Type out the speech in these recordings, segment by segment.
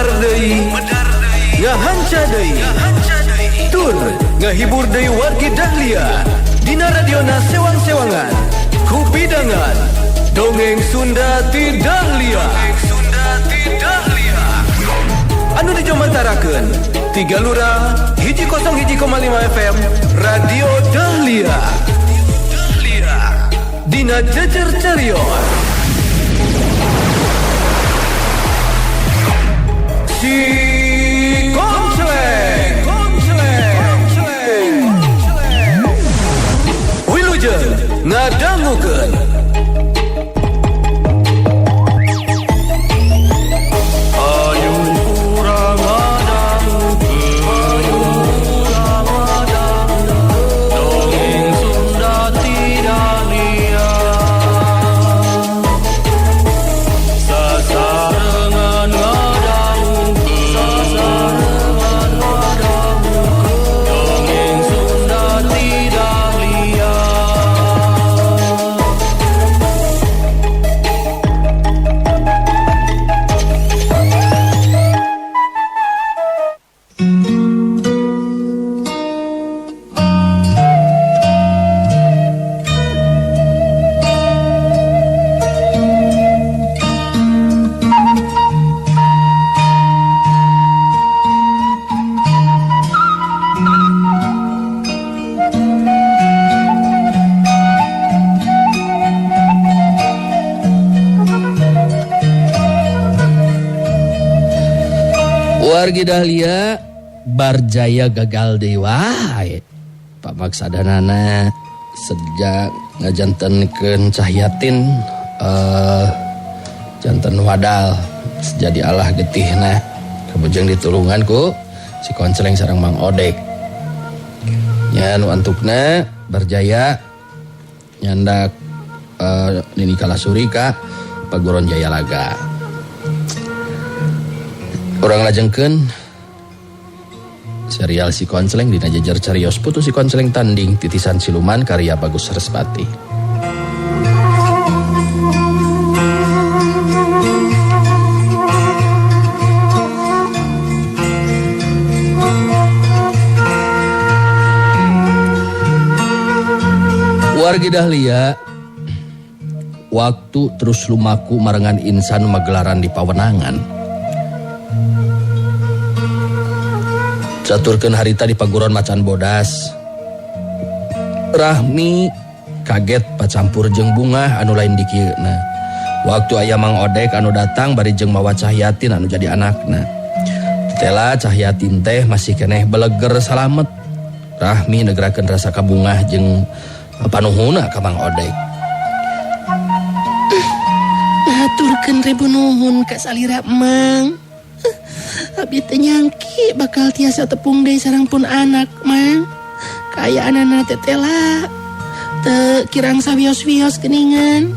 medar deui ngahanca deui tur ngahibur deui wargi Dahlia dina radiona sewang-sewangan ku bidangan dongeng Sunda ti Dahlia anu dijomantarakeun ti Galura 101,5 FM Radio Dahlia dina jejer carios si Konceleng Wilujeng ngadangukeun wargi Dahlia barjaya gagal dewa pamaksadanana sejak ngajantenkeun Cahyatin janten wadal jadi Allah getihna kabujeng ditulungan ku si Konceleng sareng Mang Odek nya nu antukna barjaya nyandak Nini Kalasuri ka Paguron Jaya Laga. Orang lajengkeun serial si Konceleng dina jejer carios putu si Konceleng tanding titisan siluman karya Bagus Sarespati. Wargi Dahlia waktu terus lumaku marengan insan magelaran di pawenangan. Caturkeun harita di paguron macan bodas. Rahmi kaget pacampur jeung bunga anu lain di kieuna. Waktu aya Mang Odek anu datang bari jeung mawa Cahyatin anu jadi anakna. Tetela Cahyatin teh masih keneh beleger salamet. Rahmi negerakeun rasa kabungah jeung panuhuna ka Mang Odek. Haturkeun ribu nuhun ka salira Mang. Abi teh nyangki bakal tiasa tepung deui sareng pun anak Mang. Kayaanana tetela teu kirang sawios-wios geuningan.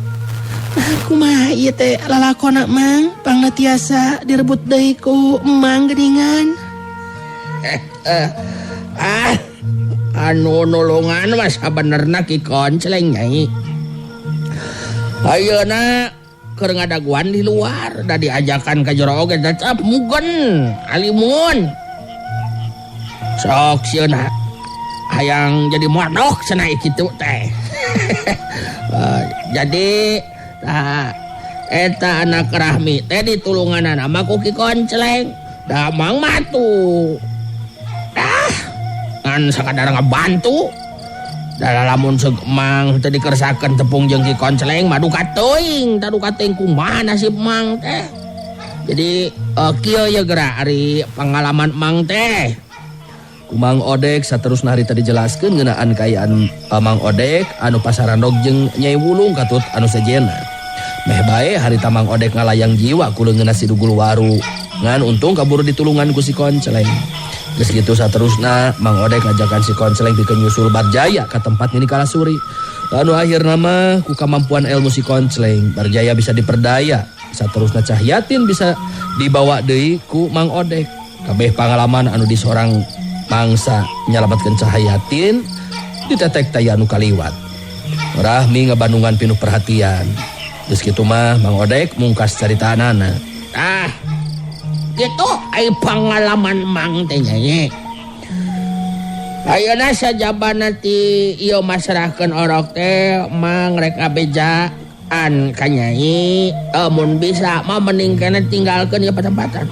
Kumaha ieu teh lalakonna Mang pangna tiasa direbut deui ku Mang geuningan. Anu nulungan mah sabenerna Ki Konceleng nyai. Ayeuna keur ngadaguan di luar da diajakan ka jero oge tetep mugen alimun sok sieuna hayang jadi modok cenah kitu teh. Jadi eta anak Rahmi teh ditulunganana mah ku Ki Konceleng da Mang matu ngan sakadar ngabantu da lamun Mang teu dikersakeun tepung jeung Ki Konceleng mah duka teuing kumaha nasib Mang teh. Jadi kieu ye geura ari pengalaman Mang teh. Ku Mang Odek saterusna harita dijelaskeun ngeunaan kayaan Mang Odek anu pasarandog jeung Nyai Wulung katut anu sejena. Meh bae harita Mang Odek ngalayang jiwa ku leungeunna si Dugul Waru ngan untung kaburu ditulungan ku si Konceleng. Geus kitu saterusna Mang Odek ngajakan si Konceleng pikeun nyusul Barjaya ka tempat Nini Kalasuri. Anu akhirna mah ku kamampuan ilmu si Konceleng Barjaya bisa diperdaya. Saterusna Cahyatin bisa dibawa deui ku Mang Odek. Kabeh pangalaman anu di sorang mangsa nyalametkeun Cahyatin ditetek taya anu kaliwat. Rahmi ngabandungan pinuh perhatian. Geus kitu mah Mang Odek mungkas caritaanana. Gitu ay pangalaman mang teh Nyai. Ayeuna sajabana ti ieu masrahkeun orok teh mang rek abejaan ka Nyai. Mun bisa mah mending keneh tinggalkeun ieu patempatan.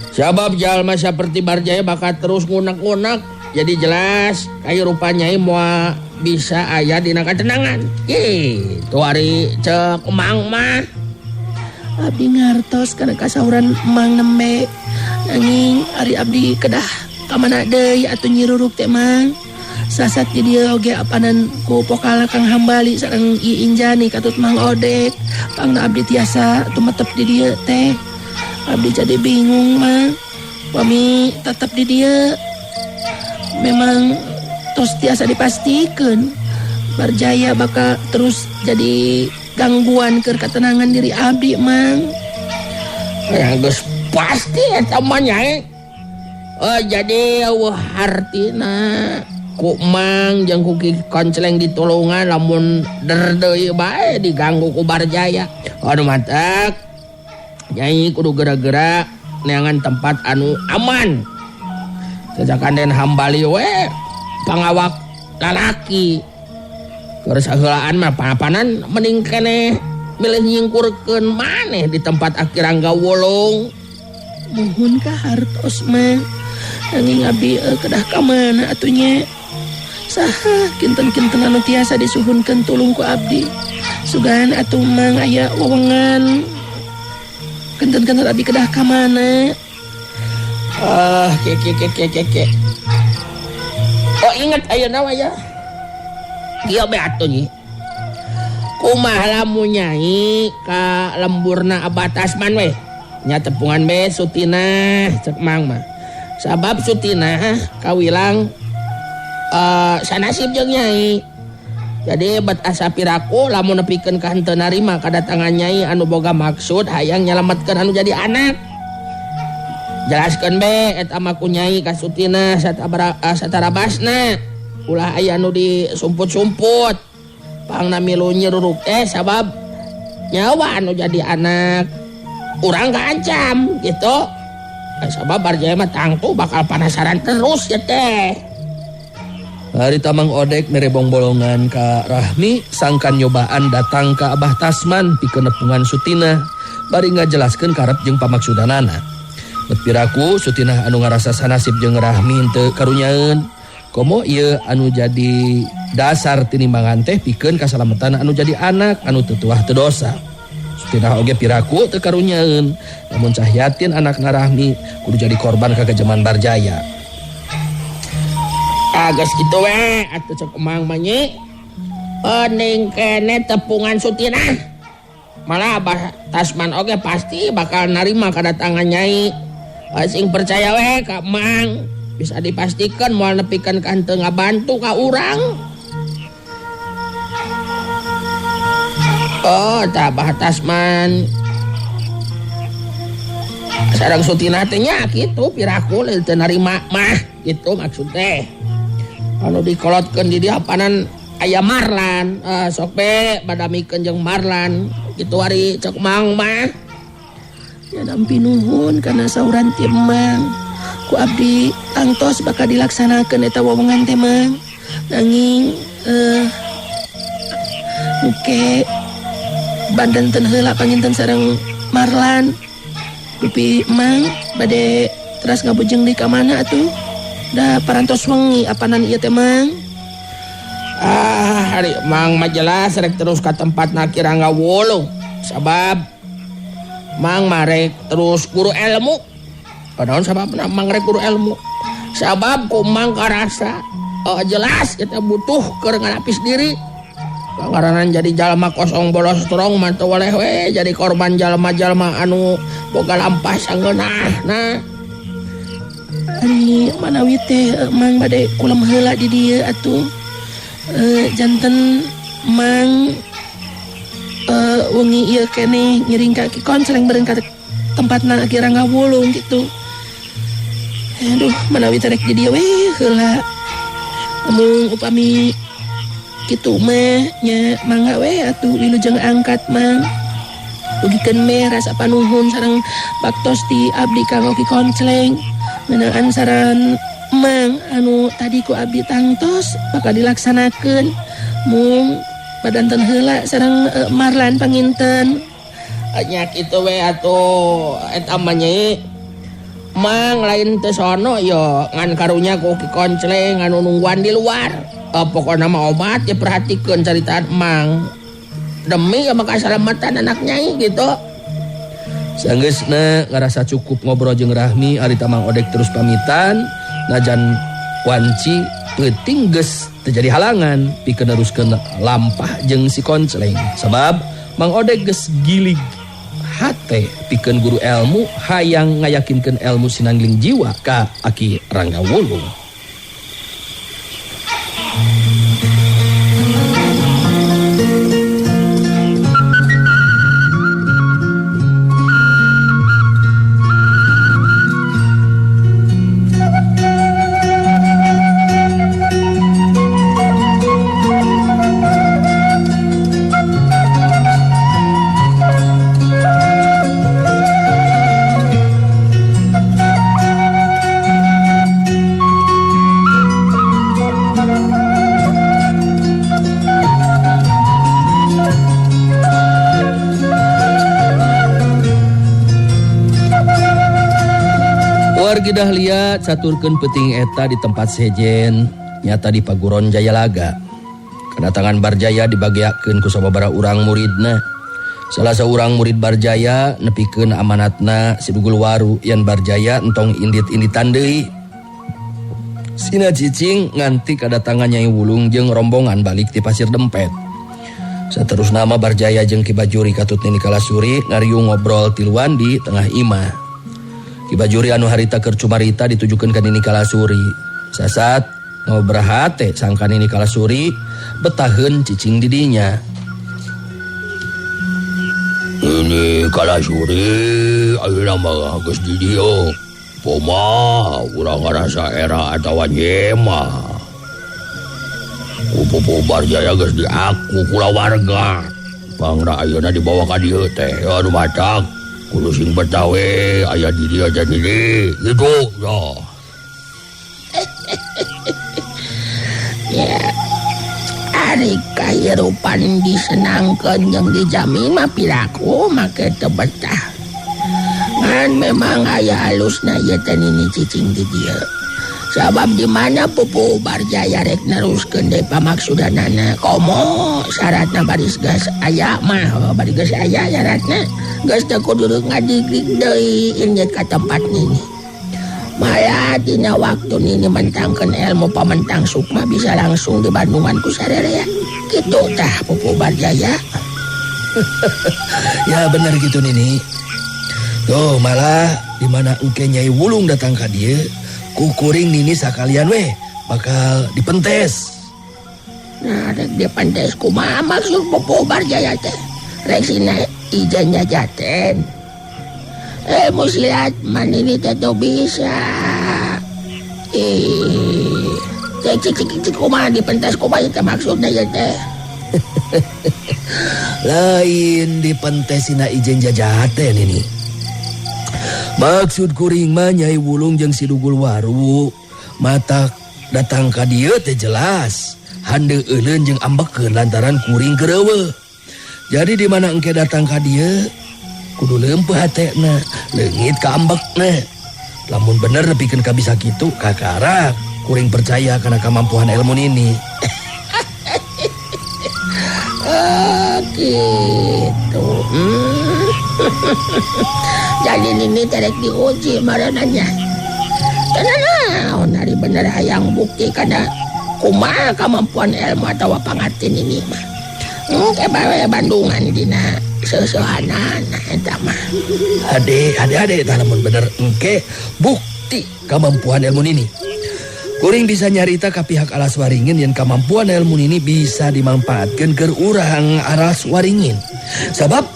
Sabab jalma saperti Barjaya bakal terus ngunek-ngunek. Jadi jelas kayu rupa Nyai moal bisa aya dina katenangan. Kitu ari cek mang mah. Abdi ngartos kana kasauran mang nembe. Nanging ari abdi kedah kamana deui atuh nyiruruk teh mang. Sasat di dieu oge apanan ku pokal Kang Hambali sareng I Injani katut Mang Odek. Pangna abdi tiasa tumetep di dieu teh. Abdi jadi bingung mang. Pami tetep di dieu. Memang tos tiasa dipastikeun Barjaya bakal terus jadi gangguan ke ketenangan diri abdi mang. Ya geus pasti eta mah Nyai. Jadi artina ku mang jeung ku Ki Konceleng ditulungan lamun derdeui bae diganggu ku Barjaya. Anu matak Nyai kudu geura-geura neangan tempat anu aman. Jajakan Den Hambali we pangawak lalaki. Keur sahelaan mah papanan mending keneh milih nyingkurkeun maneh di tempat Akirangga Wulung. Muhun ka hartos mah. Nanging abdi kedah ka mana atuh nya? Saha kinten-kinten anu tiasa disuhunkeun tulung ku abdi. Sugan atuh mang aya wewengan. Kinten-kinten abdi kedah ka mana? Ke. Oh ingat ayeuna mah ya. Ieu be atuh nyi. Kumaha lamun Nyai ka lemburna Abah Tasman we. Nya tepungan be sutina cek mang mah. Sabab sutina kawilang sanasib jeung Nyai. Jadi bet asa piraku lamun nepikeun ka henteu narima kadatangan Nyai anu boga maksud hayang nyalametkeun anu jadi anak. Jelaskeun be eta mah ku Nyai ka sutina satarabasna. Ulah aya anu disumput-sumput. Pangna milu nyiruruk teh sabab nyawa anu jadi anak urang kaancam gitu. Sabab Barjaya mah tangtu bakal panasaran terus ya teh. Harita Mang Odek merebong bolongan ka Rahmi sangkan nyobaan datang ka Abah Tasman pikeun nepungan sutina bari ngajelaskeun karep jeung pamaksudanana. Bet piraku sutina anu ngarasa sanasib jeung Rahmi teu karunyaeun. Komo ieu anu jadi dasar tinimbangan teh pikeun kasalametan anu jadi anak anu teu tuah teu dosa. Sutina oge piraku teu karunyaeun. Namun cahyatin anak Rahmi kudu jadi korban kakejaman Barjaya. Geus kitu we atuh cek emang mah Nyi. Ning kene tepungan sutina. Malah Abah Tasman oge pasti bakal narima kedatangan Nyai. Sing percaya we ka Mang bisa dipastikan moal nepikeun ka henteu ngabantu ka urang. Tah Abah Tasman sareng sutina teh nya kitu piraku teu narima mah kitu maksud teh. Anu dikolotkeun di dieu apanan aya Marlan. Sok be badamikeun jeung Marlan kitu ari cek Mang mah. Ya dampi nuhun kana sauran ti Mang. Ku abdi tangtos bakal dilaksanakeun eta wewengan teh Mang. Nanging muke bandanten heula panginten sareng Marlan. Pipi Mang bade teras ngabujeng di ka mana atuh? Da parantos wengi apanan ieu teh Mang? Hari Mang mah jelas rek terus ka tempatna Kirangga Wulung. Sabab Mang marek terus guru ilmu. Padahal sababna Mang rek guru ilmu. Sabab ku Mang karasa jelas kita butuh keur ngalapis diri. Langaranan jadi jalma kosong bolos strong mah teu waleh we jadi korban jalma-jalma anu boga lampah sangeunahna. Ari manawi teh Mang bade kulam heula di dieu atuh. Janten Mang wengi ieu keneh ngiring ka Ki Konceleng beureun ka tempatna Kirangga Wulung gitu. Aduh manawi teh rek di dieu we heula. Lamun upami kitu mah nya mangga we atuh wilujeng angkat Mang. Dugikeun meras apa nuhun sareng baktos ti abdi kanggo Ki Koncleng. Ngeunaan saran Mang anu tadi ku abdi tangtos bakal dilaksanakeun. Mung padanten heula sareng Marlan panginten. Nya kitu we atuh eta mah Nyai. Mang lain teu sono ya ngan karunya ku Ki Koncleng anu nungguan di luar. Pokona mah obat ya perhatikeun caritaan Mang. Demi sama keselamatan anak Nyai gitu. Sanggeusna ngarasa cukup ngobrol jeung Rahmi, harita Mang Odek terus pamitan. Najan wanci peuting geus teu jadi halangan pikeun neruskeun lampah jeung si Koncleng. Sabab Mang Odek geus gilig hate pikeun guru ilmu hayang ngayakinkeun ilmu sinangling jiwa ka Aki Ranggawulung. Wargi Dahlia caturkeun peuting eta di tempat sejen nyata di Paguron Jayalaga. Kedatangan Barjaya dibagiakeun ku sababaraha urang muridna. Salah saurang murid Barjaya nepikeun amanatna Sidugul Waru yen Barjaya entong indit-inditan deui. Sina cicing nganti kadatangan Nyai Wulung jeung rombongan balik ti Pasir Dempet. Saterusna mah Barjaya jeung Ki Bajuri katut Nini Kalasuri ngariung ngobrol tiluan di tengah imah. Ki Bajuri anu harita keur cumarita ditujukeun ka Nini Kalasuri. Sasat ngobrah teh sangka Nini Kalasuri betaheun cicing di dinya. Nini Kalasuri ayeuna mah geus di dieu. Poma urang ngarasa era atawa nyema. Pupu Barjaya geus diaku kula warga. Pangra ayeuna dibawa ka dieu teh anu matak. Kudu sing Betawi aya di dia jadi gitu ya. Ya, ari kahirupan disenangkeun jeung dijamin mah piraku make teu betah. Ngan memang aya halusna ieu teh Nini cicing di dieu. Sabab di mana Pupu Barjaya rek neruskeun deui pamaksudanana komo syaratna baris geus aya mah bari geus aya syaratna geus teu kudu ngadigrig deui injet ka tempat Nini. Malah dina waktu Nini mentangkeun ilmu pamentang sukma bisa langsung di Bandungan ku sarerea. Kitu tah Pupu Barjaya. Ya bener gitu Nini. Tuh malah di mana engke Nyai Wulung datang ka dieu kukuring Nini sakalian weh bakal dipentes. Nah, rek dipentes kumaha maksud Pupu Barjaya teh? Rek sina ijen jajaten. Musilat man ini teh tuh bisa. Cik kumaha dipentes kumaha teh maksudna ya teh? Lain dipentes sina ijen jajaten ini. Maksud kuring mah Nyai Wulung jeung Sidugul Waru matak datang ka dieu teh jelas hande euleun jeung ambekeun lantaran kuring keureueuh. Jadi di mana engke datang ka dieu kudu leumpeuh hatena, leungit ka ambekna. Lamun bener nepikeun ka bisa kitu kakara kuring percaya kana kamampuan ilmu Nini. Gitu. Jadi Nini terek diuji marananya. Tenang, dari bener hayang bukti karena kumaha kemampuan ilmu atau pangarti Nini mah. Kebawe Bandungan dina seusehanan eta mah. Ade tah lamun bener engke bukti kemampuan ilmu Nini. Kuring bisa nyarita ka pihak Alas Waringin yen kemampuan ilmu Nini bisa dimanfaatkeun keur urang Alas Waringin. Sabab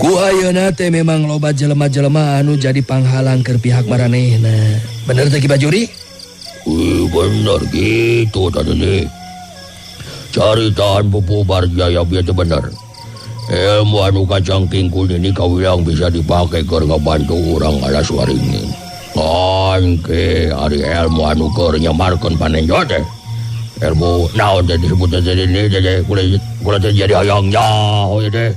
ku ayeuna teh memang loba jelema-jelema anu jadi panghalang keur pihak maranehna. Bener teh Ki Bajuri? Bener gitu tadi nih. Caritaan Pupu Barjaya biar bener. ilmu anu kacangking ini kawilang bisa dipakai keur ngabantu urang alas waringin. Ke ari ilmu anu keur nyamarkeun panenjo teh. Ilmu naon teh disebut jadi ini teh kulit jadi hayangnya oh teh.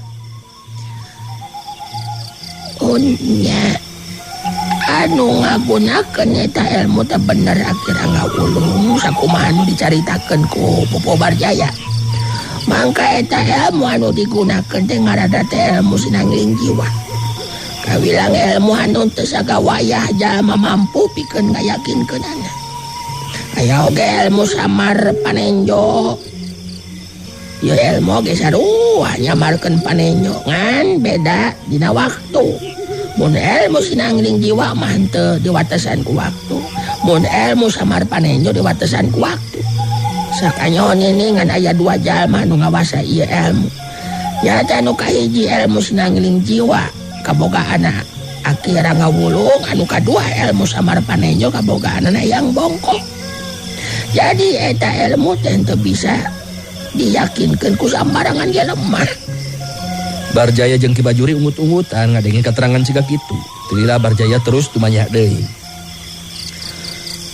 Unya anu ngagunakeun eta ilmu teh bener akhirna ngawulung sakumaha anu dicaritakeun ku Popo Barjaya. Mangka eta ilmu anu digunakeun teh ngarana teh ilmu sinangling jiwa. Kawilang ilmu anu teu sagawayah jalma mampu pikeun ngayakinkeunana. Aya oge ilmu samar panenjo. Ieu ilmu ge sarua nyamarkeun panenjo ngan beda dina waktu. Mun ilmu sinangling jiwa mah teu diwatesan ku waktu. Mun ilmu samar panenjo diwatesan ku waktu. Sakanyon ini ngan aya dua jalma nu ngawasa ieu ilmu. Nyata nu kahiji ilmu sinangling jiwa kabogaana akhirna ngawulung, anu kadua ilmu samar panenjo kabogaana yang bongkok. Jadi eta ilmu teh teu bisa diyakinkeun ku sambarangan ge lemah. Barjaya jeung Ki Bajuri ungut-ungutan ngadengin keterangan siga kitu. Tilila Barjaya terus tumanya deui.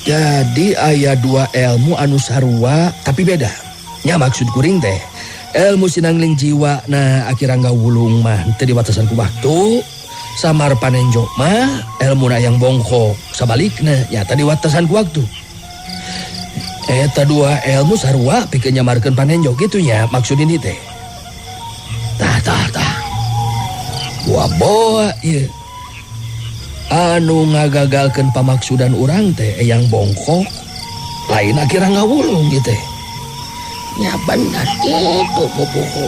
Jadi aya dua ilmu anu sarua tapi beda. Nya maksud kuring teh ilmu sinangling jiwa nah akhirna ngawulung mah teu diwatesan ku waktu. Samar panenjo mah ilmu yang bongkok sabalikna nyata diwatesan ku waktu. Eta dua ilmu sarua pikeun nyamarkeun panenjo kitu nya maksud ini teh. Tah. Boa ieu. Anu ngagagalkeun pamaksudan urang teh yang bongkok lain akhirna ngawulung gitu. Ya bener kitu Pupuku.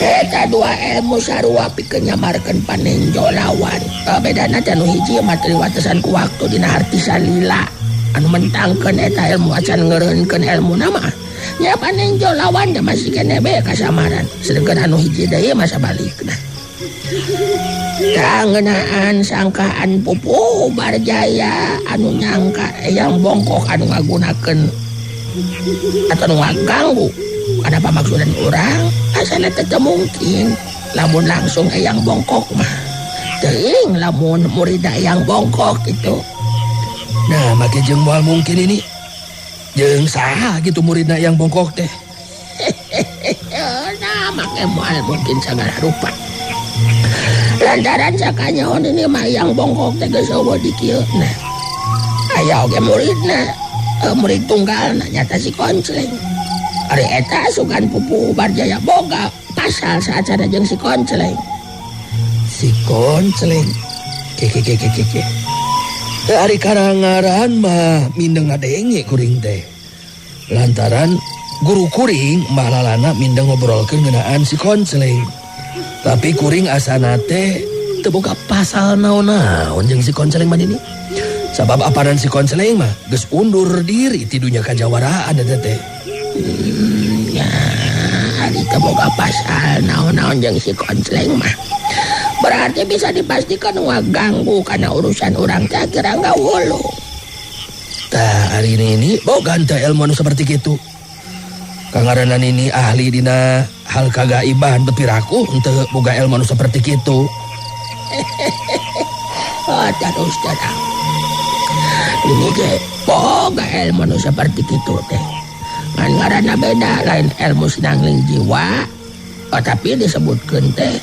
Eta dua ilmu sarua pikeun nyamarkeun panenjo lawan. Bedana teh nu hiji mah teu watesan ku waktu dina arti salila. Anu mentangkeun eta ilmu acan ngeureunkeun ilmu nama. Nya panenjo lawan teh masih kene bae kasamaran. Sedengkeun anu hiji deui mah sabalikna. Kangeunaan sangkaan Pupu Barjaya anu nyangka yang bongkok anu ngagunakeun atau anu ngaganggu kana pamaksudan urang asana teu mungkin lamun langsung yang bongkok mah. Teuing lamun murid yang bongkok itu. Nah, make jeung moal mungkin ini. Jeung saha gitu muridna yang bongkok teh? Nah, make moal mungkin sagala rupa. Lantaran sakanyaon ini mah yang bongkok teh geus eueuh di kieu. Nah, aya oge muridna, murid tunggalna nyata si Konceleng. Ari eta sugan Pupu Barjaya boga pasal saacana jeung si Konceleng. Si Konceleng. Ke. Ari karangaran mah mindeng ngadenge kuring teh. Lantaran guru kuring mbah lalana mindeng ngobrolkeun ngeunaan si Konceleng. Tapi kuring asana teh teu boga pasal naon-naon jeung si Konceleng mah ini. Sabab aparan si Konceleng mah geus undur diri ti dunya kajawaraan eta teh. Ya, ari teu boga pasal naon-naon jeung si Konceleng mah. Berarti bisa dipastikan ngaganggu karena urusan orang teh kira ngawulung. Tah hari ini boga teh ilmu anu seperti kitu. Kangaranan ini ahli dina hal kagaiban bepiraku henteu boga ilmu anu seperti kitu. Terus terang. Ini ge boga ilmu anu seperti kitu teh. Ngan ngaranna beda lain ilmu sinangling jiwa, tapi disebutkeun teh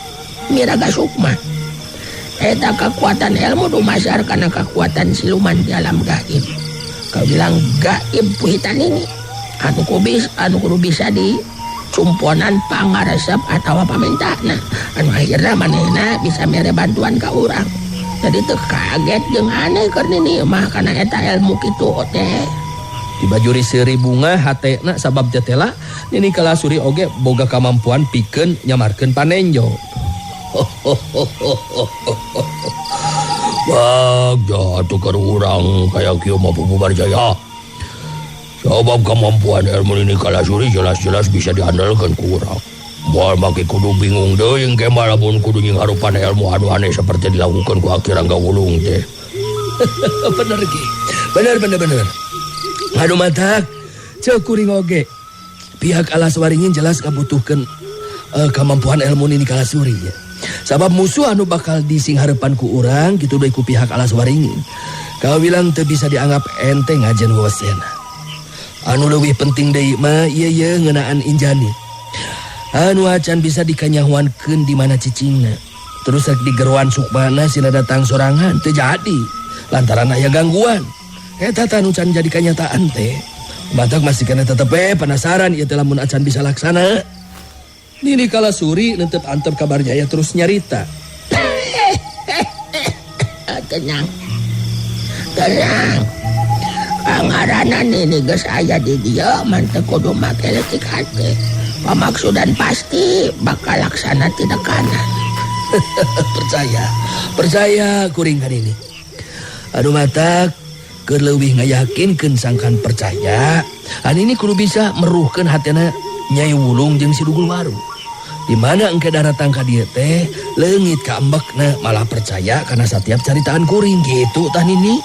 miraga sukma. Eta kekuatan ilmu dumasar kana kekuatan siluman di alam gaib. Kau bilang gaib puhitan ini anu kudu bisa di cumponan pangaresep atau pamentana anu akhirna manehna bisa mere bantuan ka urang. Jadi teu kaget jeung aneh keur nini mah kana eta ilmu kitu teh. Di Bajuri seuri bunga hatena sabab jatela nini kalasuri oge boga kamampuan pikeun nyamarkeun panenjo. Bagja tukar urang kayak kieu mah Pupu Barjaya. Sebab kemampuan ilmu ini kalasuri jelas-jelas bisa diandalkan ku urang. Moal make kudu bingung deui engke malamun kudu nyingharupan ilmu anu aneh seperti dilakukan ku akhirna gawulung teh. Bener Ki. Bener. Anu matak ceuk kuring oge. Pihak alas waringin jelas kabutuhkeun kemampuan ilmu ini kalasuri ya. Sabab musuh anu bakal disingharepan ku urang gitu deui ku pihak alas waringin. Kau bilang teu bisa dianggap enteng ajen wawasena. Anu leuwih penting deui mah ieu ngeunaan injani. Anu acan bisa dikanyahuankeun di mana cicingna. Terus rek digeruan sukmana sina datang sorangan teu jadi. Lantaran aya gangguan. Eta anu can jadi kenyataan teh. Batak masih kena tetep penasaran ieu teh lamun acan bisa laksana. Nini Kalasuri neuteup antep kabar Jaya terus nyarita. Tenang. Angaranan ini geus aya di dieu man teu kudu make leutik hate. Pamaksudan pasti bakal laksana tidak kanan. Percaya kuring kan ini. Aduh matak keur leuwih ngayakinkeun sangkan percaya. Ini kudu bisa meruhkeun hatena Nyai Wulung jeung si Dugul Waru. Di mana engke daratang ka dieu teh leungit ka embekna malah percaya karena setiap caritaan kuring gitu tah Nini.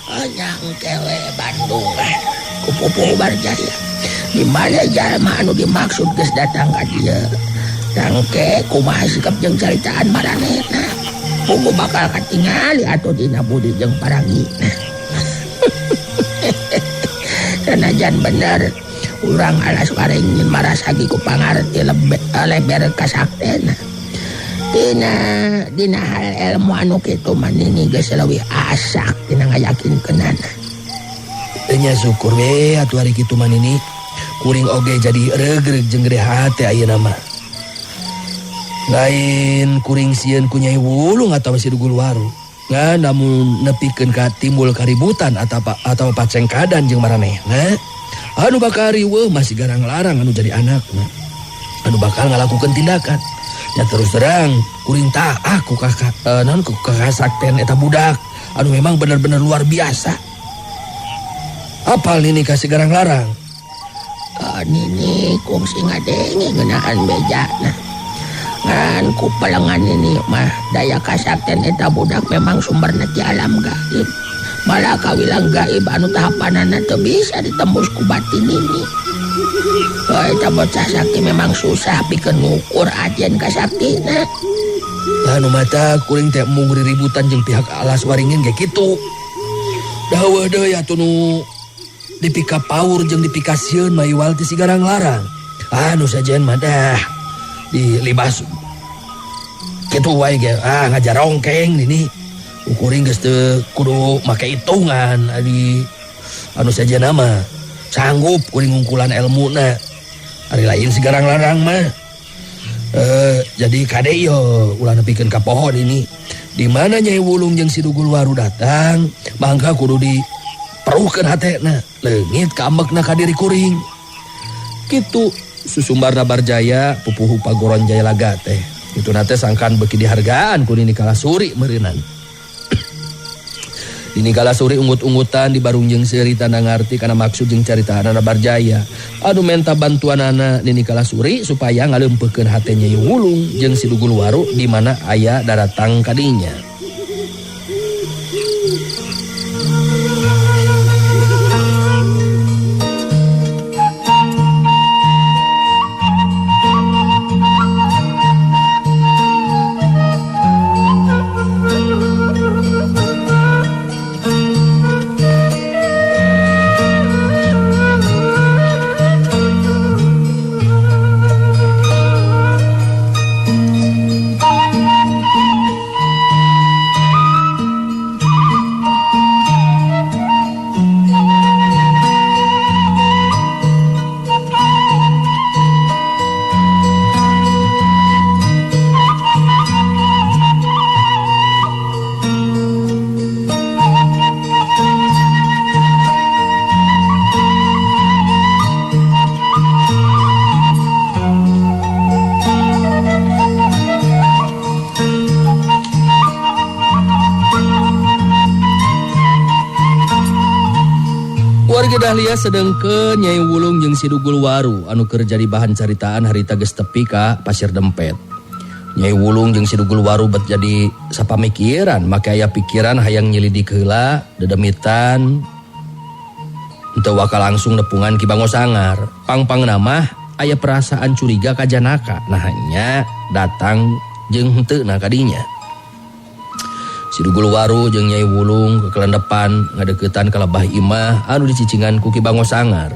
Anyang kewe Bandungan kupupu Barjaya. Di mana jalma anu dimaksud geus datang ka dieu. Tangke kumaha sikap jeung caritaan maranehna. Pugu bakal katingali atuh dina budi jeung parangina. Sanajan bener urang alas waringin marasagi ku pangarti leber kasaktena. Dina hal ilmu anu kitu manini geus leuwih asak tina ngayakinkeunana. Nya syukur we atuh ari kitu manini. Kuring oge jadi regreg jeung gede hate ayeuna mah. Lain kuring sieun ku Nyai Wulung atawa si Dugul Waru. Ngan namun nepikeun ka timbul kaributan atau pacengkadan jeung maranehna. Anu bakal riweuh masih garang larang anu jadi anakna. Anu bakal ngalakukeun tindakan. Ya terus terang kuring taah ku kakasakten eta budak anu memang bener-bener luar biasa. Apal Nini kasih garang larang? Nini kungsi ngadenge ngeunaan bejana. Ngan ku pelengan ini mah daya kasakten eta budak memang sumberna ti alam gaib. Malah kawilang gaib anu tahapanana teu bisa ditembus ku batin ini. Eta bocah sakti memang susah pikeun ngukur ajen kasaktina. Anu mata kuring teh mung riributan jeung pihak alas waringin ge kitu. Dawa deui atuh nu dipika paur jeung dipikasieun maiwal ti si garang larang. Anu sajen mah dah dilibas kitu wae ge ngajar rongkeng Nini. Ukuring geus teu kudu make hitungan anu saja nama sanggup kuring ngungkulan ilmuna. Ari lain si garang larang mah jadi kade yo ulah nepikeun ka pohon ini. Di mana Nyai Wulung jeung si Dugul Waru datang mangka kudu diperuhkeun hatena leungit ka ambekna ka diri kuring. Kitu susumbarna Barjaya pupuhu pagoron Jaya Laga teh. Itu nate sangkan beuki dihargaan ku Nini Kalasuri meureunnan. Nini Kalasuri ungut-ungutan di barung jeung seuri tanda ngarti kana maksud jeung caritaanana Barjaya. Anu menta bantuanana Nini Kalasuri supaya ngaleumpeukkeun hate Nyai Wulung jeung si Dugul Waru di mana aya daratang kadinya. Warga dahlia sedengkeun Nyai Wulung jeung si Dugul Waru anu keur jadi bahan caritaan harita geus tepi ka Pasir Dempet. Nyai Wulung jeung si Dugul Waru bet jadi sapamikiran make aya pikiran hayang nyelidik heula dedemitan henteu wakal langsung nepungan Ki Bango Sangar. Pang-pangna mah aya perasaan curiga ka Janaka. Nah hanya datang jeung henteu na kadinya. Sidugul Waru jeung Nyai Wulung ke kelendepan ngadeuketan ka lebah imah anu dicicingan ku Ki Bango Sangar.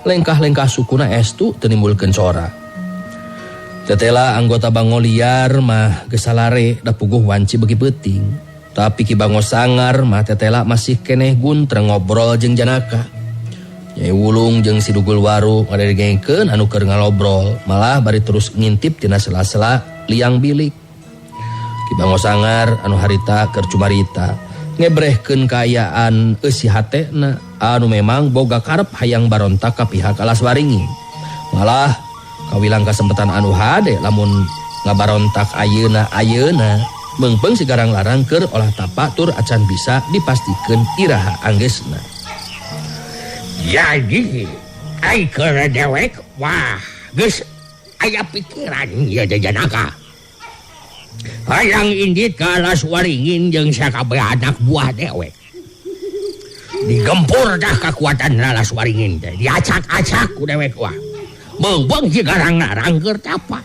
Lengkah-lengkah sukuna estu teu nimbulkeun sora. Tetela anggota Bango liar mah geus salare da puguh wanci beuki peuting. Tapi Ki Bango Sangar mah tetela masih keneh guntreng ngobrol jeung Janaka. Nyai Wulung jeung Sidugul Waru ngadengengkeun anu keur ngalobrol, malah bari terus ngintip tina sela-sela liang bilik. Ki Bango Sangar anu harita keur cumarita ngebrehkeun kaayaan eusi hatena anu memang boga karep hayang barontak ka pihak Alaswaringin. Malah kawilang kasempetan anu hade lamun ngabarontak ayeuna meungpeung sigarang larang keur olah tapak tur acan bisa dipastikeun iraha anggesna. Jadi ai keur dewek wah geus aya pikiran ieu Janaka. Hayang indit ka Alaswaringin jeung sakabeh anak buah dewek. Digempur dah kekuatan Alaswaringin teh, diacak-acak ku dewek wah. Meungpeung sigarang larang keur tapak.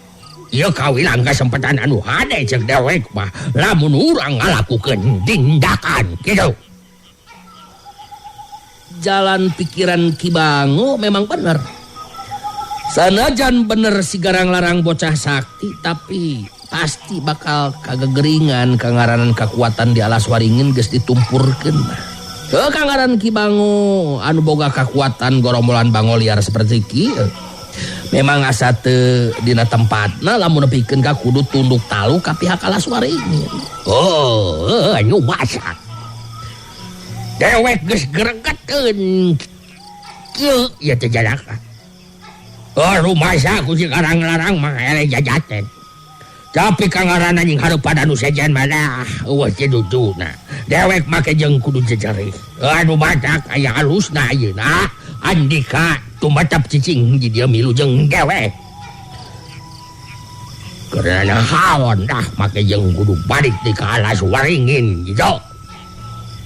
Ieu kawilang kasempetan anu hade ceuk dewek mah lamun urang ngalakukeun tindakan kitu. Jalan pikiran Ki Bango memang bener. Sanajan bener sigarang larang bocah sakti, tapi pasti bakal kagegeringan kangaranan kekuatan di Alaswaringin geus ditumpurkeun. Teu kangaran Ki Bango anu boga kekuatan gorombolan Bango liar seperti kieu. Memang asa teu dina tempatna lamun nepikeun ka kudu tunduk talu ka pihak Alaswaringin. Oh, anu masak. Dewek geus gregeteun. Kieu ieu teh Janaka. Rumasa ku sigarang larang mah ele jajaten. Tapi kangaranna jeung hareupan anu sejen mah eueuh teh duduna. Dewek make jeung kudu jejerih. Anu matak aya halusna ayeuna. Andika tumatap cicing di dia milu jeung dewek. Karena haon dah make jeung kudu balik di ka Alaswaringin gitu.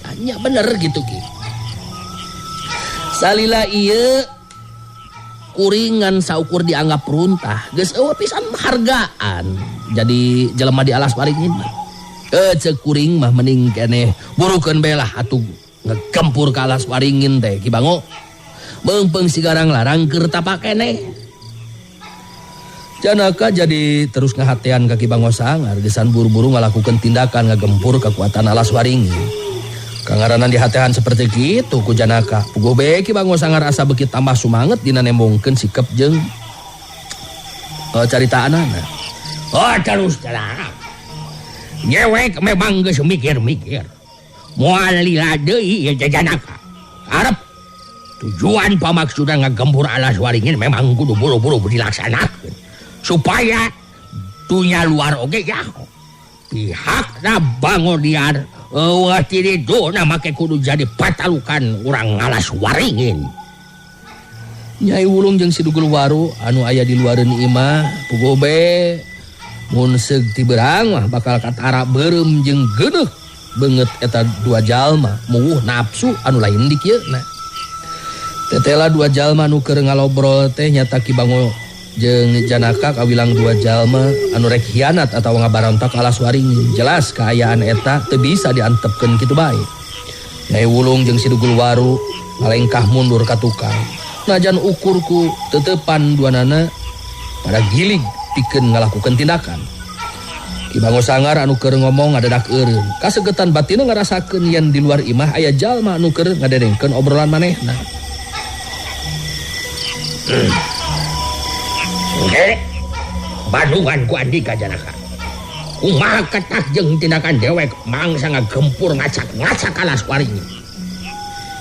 Tanya bener gitu Ki. Salila ieu kuringan saukur dianggap runtah geus eueuh pisan hargaan jadi jelema di Alaswaringin mah. Ceuk kuring mah mending keneh burukeun belah atuh ngegempur ka Alaswaringin teh Ki Bango. Meungpeung sigarang larang keur tapak keneh. Janaka jadi terus ngahatean ka Ki Bango Sangar gesan buru-buru ngalakukeun tindakan ngagempur kekuatan Alaswaringin. Kangaranan dihatehan seperti kitu ku Janaka. Puguh bae Ki Bango Sangar asa beuki tambah sumanget dina nembongkeun sikep jeung caritaanana. Oh terus terang. Dewek memang geus mikir-mikir. Moal lila deui ieu Janaka. Arep tujuan pamaksudan ngagempur Alaswaringin memang kudu buru-buru dilaksanakeun supaya dunia luar oge nyaho. Pihakna Bango liar eueuh ti dituna make kudu jadi patalukan urang Alaswaringin. Nyai Wulung jeung Sidugul Waru anu aya di luareun imah puguh bae mun seug ti beurang mah bakal katara beureum jeung geuneuh beungeut eta dua jalma muwuh nafsu anu lain di kieuna. Tetela dua jalma anu keur ngalobrol teh nyata Ki Bango jeung Janaka kawilang dua jalma anu rek hianat atawa ngabarontak Alaswaringin. Jelas kaayaan eta teu bisa diantepkeun kitu bae. Nyai Wulung jeung Sidugul Waru ngalengkah mundur ka tukang. Najan ukurku teutepan duanana pada gilig pikeun ngalakukeun tindakan. Ki Bango Sangar anu keur ngomong ngadadak eureun. Kasegetan batina ngarasakeun yen di luar imah aya jalma anu keur ngadedengkeun obrolan manehna. Badungan ku Andika Janaka. Kumaha ketak jeung tindakan dewek mangsa ngagempur ngacak-ngacak Alaswaringin.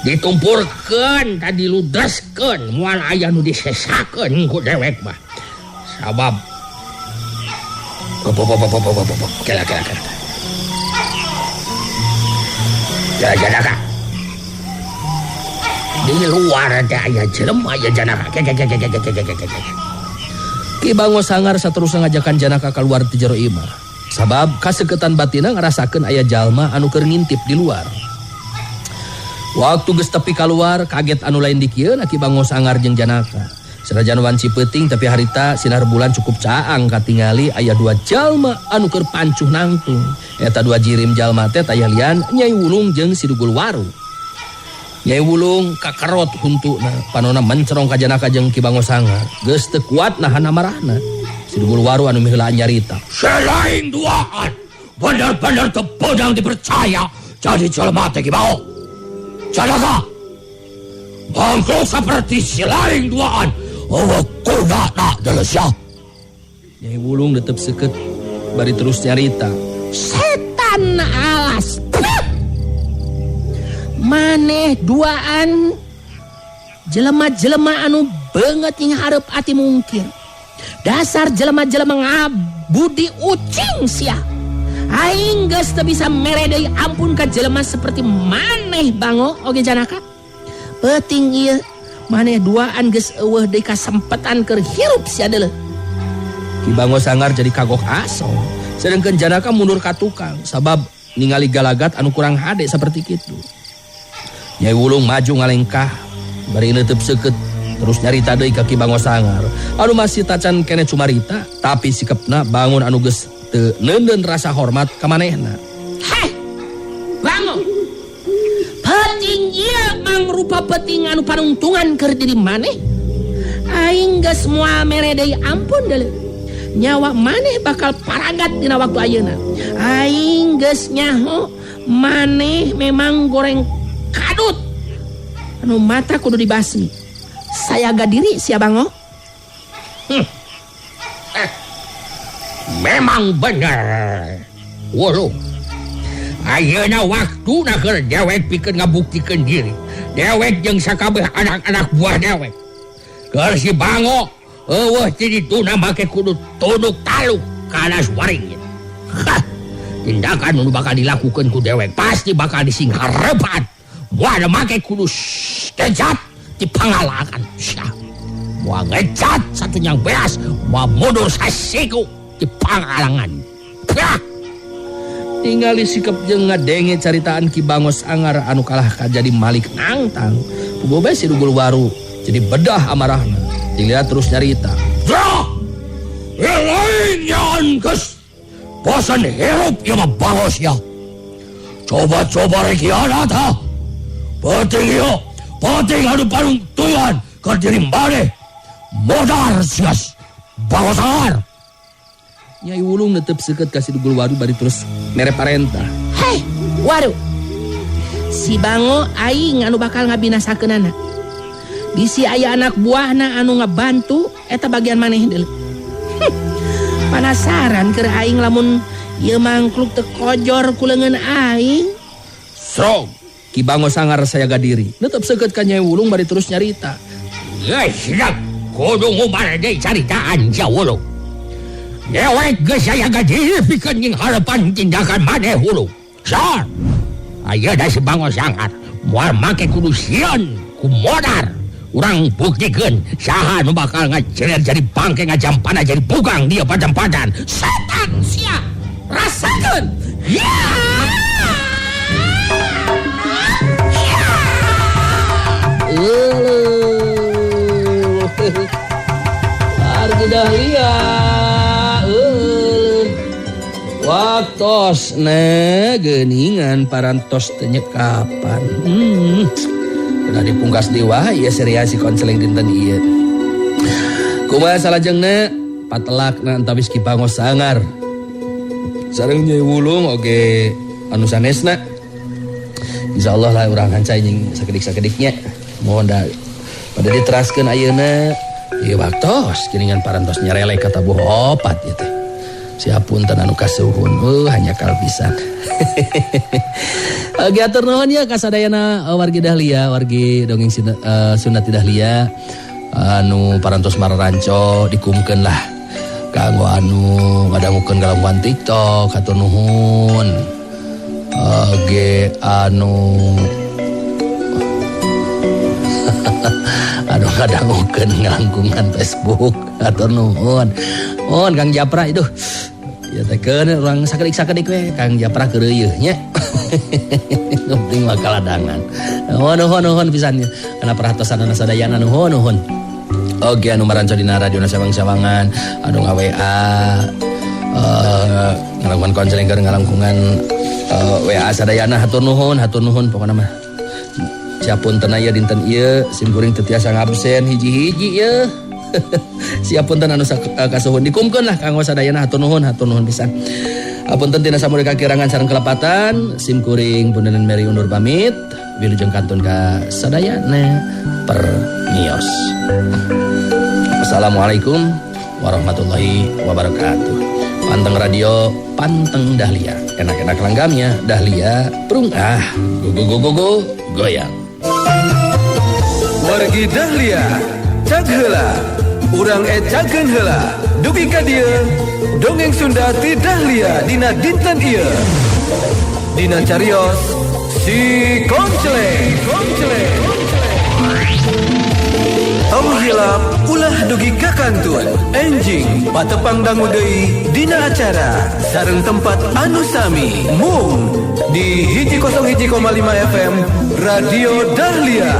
Ditumpurkeun tadi ludeskeun moal aya nu disesakeun ku dewek mah. Sabab kela. Janaka. Di luar teh aya jelema aya Janaka. Ki Bango Sangar saterusna ngajakan Janaka keluar ti jero imah. Sabab kasegetan batina ngarasakeun aya jalma anu keur ngintip di luar. Waktu geus tepi kaluar kaget anu lain di kieuna Ki Bango Sangar jeung Janaka. Sanajan wanci peuting tapi harita sinar bulan cukup caang katingali aya 2 jalma anu keur pancuh nangtung. Eta 2 jirim jalma teh aya lian Nyai Wulung jeung Sidugul Waru. Nyai Wulung kakerot huntuna panonna mencerong ka Janaka jeung Ki Bango Sangar. Geus teu kuat nahan amarahna. Sidugul Waru anu miheulaan nyarita. Selain duaan, benar-benar tepodang dipercaya jadi jelema teh Ki Bango. Janaka, bangko seperti selain duaan, kuna nak delesya. Nyai Wulung tetep seket bari terus nyarita. Setan alas. Maneh duaan jelema-jelema anu beungeut nya hareup ati mungkir. Dasar jelema-jelema ngabudi ucing sia. Aing geus teu bisa mere deui ampun ka jelema seperti maneh Bango oge Janaka. Peuting ieu maneh duaan geus eueuh deui kasempetan keur hirup sia deuleu. Ki Bango Sangar jadi kagok aso. Sedangkan Janaka mundur ka tukang sabab ningali galagat anu kurang hade seperti kitu. Nyai Wulung maju ngalengkah bari neuteup seukeut terus nyarita deui ka Ki Bango Sangar. Anu masih tacan keneh cumarita tapi sikepna bangun anu geus teu neundeun rasa hormat ka manehna. Heh. Bango. Peuting ieu mangrupa peuting anu panungtungan keur diri maneh. Aing geus moal mere deui ampun deuleu. Nyawa maneh bakal paragat dina waktu ayeuna. Aing geus nyaho maneh memang goreng kadut. Anu mata kudu dibasmi. Saya gadiri sia Bango. Memang bener. Wulung. Ayeuna waktuna keur dewek pikeun ngabuktikeun diri. Dewek jeung sakabeh anak-anak buah dewek. Keur si Bango eueuh ti dituna make kudu tunduk taluk kana suaring. Tindakan nu bakal dilakukeun ku dewek pasti bakal disingharepan. Moal make kudu ngejat di pangalakan. Moal ngejat satunya beas, moal mundur sasiku di pangalangan. Tingali sikep jeung ngadenge caritaan Ki Bango Sangar anu kalah kajadi Malik Nangtang. Pugobe Sidugul Waru jadi bedah amarahna. Dilihat terus nyarita. Lainnya geus bosan hirup ieu mah bangos ya. Coba-coba rek ieu tah. Penting anu panungtungan keur diri maneh. Modar sias Bango Sangar. Nyai Wulung neuteup seukeut ka Sidugul Waru bari terus mere parentah. Hei, Waru. Si Bango aing anu bakal ngabinasakeunana. Bisi aya anak buahna anu ngabantu eta bagian maneh deuleu. Panasaran keur aing lamun ieu mangkluk teu kojor ku leungeun aing. Srog, Ki Bango Sangar saya gadiri. Neuteup seukeut ka Nyai Wulung bari terus nyarita. Geus kudu ngumbar deui caritaan ja Wulung. Dewek geus aya gadiri pikeun jeung harepan tindakan maneh Wulung. Sar. Ayeuna si Bango Sangar moal make kudu sieun ku modar. Urang buktikeun saha nu bakal ngajeler jadi bangke ngajampana jadi bugang dia padan-padan. Setan sia. Rasakeun. Ya. Wargi Dahlia. Waktos geuningan parantos teu nyekapan. Udah dipungkas dewa ieu seriasi konseling dinten ieu. Kumaha salajengna patelakna antawis Ki Bango Sangar. Sareng Nyai Wulung oge anu sanesna. Insyaallah lah urang hancai jeung sakedik-sakediknya. Mohon da pada diteraskeun ayeuna ieu waktos geuningan parantos nyarelek kata buh opat ieu teh. Siapunten anu kasuhun hanya kalpisan. Oke atur nuhun ya kasadayana wargi Dahlia, wargi dongeng Sunda Dahlia anu parantos mararanco dikumkeun lah kanggo anu ngadangukeun galangguan TikTok atur nuhun. Oge anu ngadangukeun ngalangkungan Facebook atur nuhun. Mohon Kang Japra itu. Ya teh keun urang sakedik-sakedik we Kang Japra keureueuh nya. Penting mah kaladangan. Nuhun pisan kana perhatosanna sadayana nuhun. Oke anu maranca dina radio sawang-sawangan anu nga-WA ngalangkungan konseling keur ngalangkungan WA sadayana hatur nuhun pokona mah. Siapun aya dinten ieu sim kuring teu tiasa ngabsen hiji-hiji ye. Siapunten anu kasuhun dikumkeun lah kanggo sadayana hatur nuhun pisan. Apunten tina samude kakirangan sareng kelepatan sim kuring pundenan meri undur pamit wilujeng kantun ka sadayana permios. Assalamualaikum warahmatullahi wabarakatuh. Panteng radio Panteng Dahlia. Enak-enak langgamnya Dahlia prung go goyang. Wargi Dahlia cag heula urang cageun heula dugi ka dieu dongeng Sunda ti Dahlia dina dinten ieu dina carios si Konceleng. Tong hilap ulah dugi ka kantun enjing patepang dangu deui dina acara sareng tempat anu sami mung di 101,5 FM Radio Dahlia.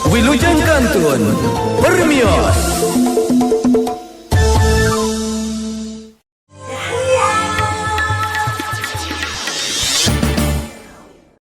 Wilujeng kantun permios.